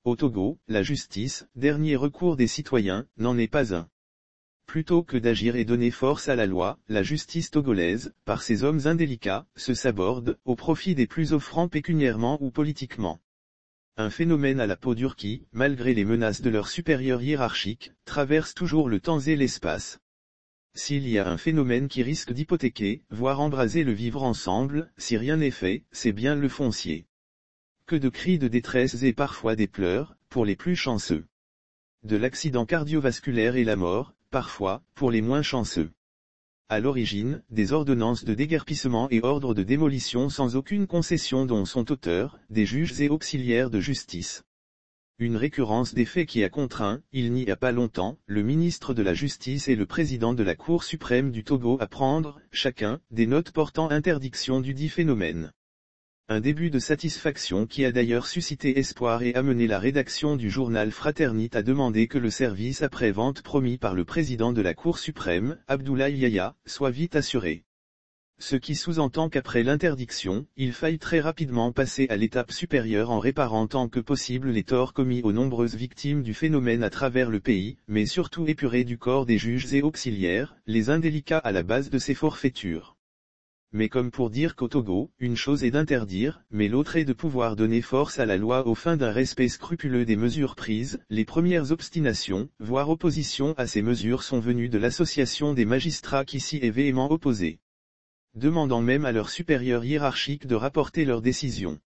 Au Togo, la justice, dernier recours des citoyens, n'en est pas un. Plutôt que d'agir et donner force à la loi, la justice togolaise, par ses hommes indélicats, se saborde, au profit des plus offrants pécuniairement ou politiquement. Un phénomène à la peau dure qui, malgré les menaces de leurs supérieurs hiérarchiques, traverse toujours le temps et l'espace. S'il y a un phénomène qui risque d'hypothéquer, voire embraser le vivre ensemble, si rien n'est fait, c'est bien le foncier. Que de cris de détresse et parfois des pleurs, pour les plus chanceux. De l'accident cardiovasculaire et la mort, parfois, pour les moins chanceux. À l'origine, des ordonnances de déguerpissement et ordres de démolition sans aucune concession dont sont auteurs, des juges et auxiliaires de justice. Une récurrence des faits qui a contraint, il n'y a pas longtemps, le ministre de la Justice et le président de la Cour suprême du Togo à prendre, chacun, des notes portant interdiction du dit phénomène. Un début de satisfaction qui a d'ailleurs suscité espoir et amené la rédaction du journal Fraternite à demander que le service après-vente promis par le président de la Cour suprême, Abdoulaye Yaya, soit vite assuré. Ce qui sous-entend qu'après l'interdiction, il faille très rapidement passer à l'étape supérieure en réparant tant que possible les torts commis aux nombreuses victimes du phénomène à travers le pays, mais surtout épurer du corps des juges et auxiliaires, les indélicats à la base de ces forfaitures. Mais comme pour dire qu'au Togo, une chose est d'interdire, mais l'autre est de pouvoir donner force à la loi aux fins d'un respect scrupuleux des mesures prises, les premières obstinations, voire oppositions à ces mesures sont venues de l'association des magistrats qui s'y est véhément opposée. Demandant même à leurs supérieurs hiérarchiques de rapporter leurs décisions.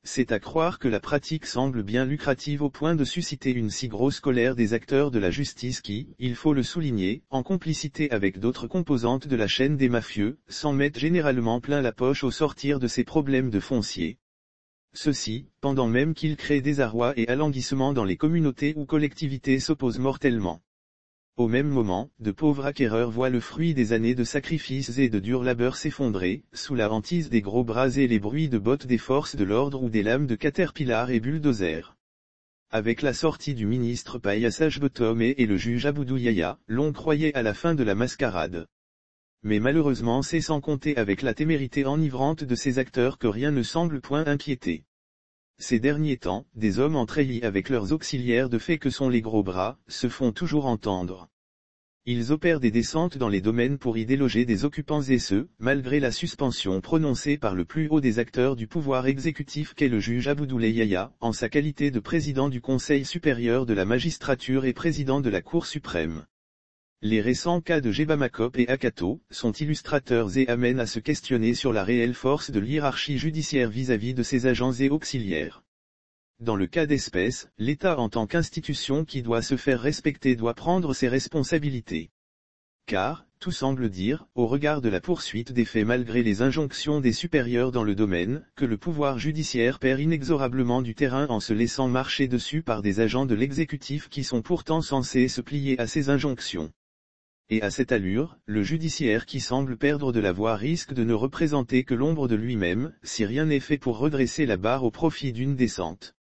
C'est à croire que la pratique semble bien lucrative au point de susciter une si grosse colère des acteurs de la justice qui, il faut le souligner, en complicité avec d'autres composantes de la chaîne des mafieux, s'en mettent généralement plein la poche au sortir de ces problèmes de foncier. Ceci, pendant même qu'ils créent désarroi et alanguissement dans les communautés ou collectivités s'opposent mortellement. Au même moment, de pauvres acquéreurs voient le fruit des années de sacrifices et de dur labeur s'effondrer, sous la hantise des gros bras et les bruits de bottes des forces de l'ordre ou des lames de caterpillar et bulldozer. Avec la sortie du ministre Payassage Botomé et le juge Aboudou Yaya, l'on croyait à la fin de la mascarade. Mais malheureusement c'est sans compter avec la témérité enivrante de ces acteurs que rien ne semble point inquiéter. Ces derniers temps, des hommes en treillis avec leurs auxiliaires de fait que sont les gros bras, se font toujours entendre. Ils opèrent des descentes dans les domaines pour y déloger des occupants et ce, malgré la suspension prononcée par le plus haut des acteurs du pouvoir exécutif qu'est le juge Abdoulaye Yaya, en sa qualité de président du Conseil supérieur de la magistrature et président de la Cour suprême. Les récents cas de Jebamakop et Akato sont illustrateurs et amènent à se questionner sur la réelle force de l'hiérarchie judiciaire vis-à-vis de ses agents et auxiliaires. Dans le cas d'espèce, l'État en tant qu'institution qui doit se faire respecter doit prendre ses responsabilités. Car, tout semble dire, au regard de la poursuite des faits malgré les injonctions des supérieurs dans le domaine, que le pouvoir judiciaire perd inexorablement du terrain en se laissant marcher dessus par des agents de l'exécutif qui sont pourtant censés se plier à ces injonctions. Et à cette allure, le judiciaire qui semble perdre de la voix risque de ne représenter que l'ombre de lui-même, si rien n'est fait pour redresser la barre au profit d'une descente.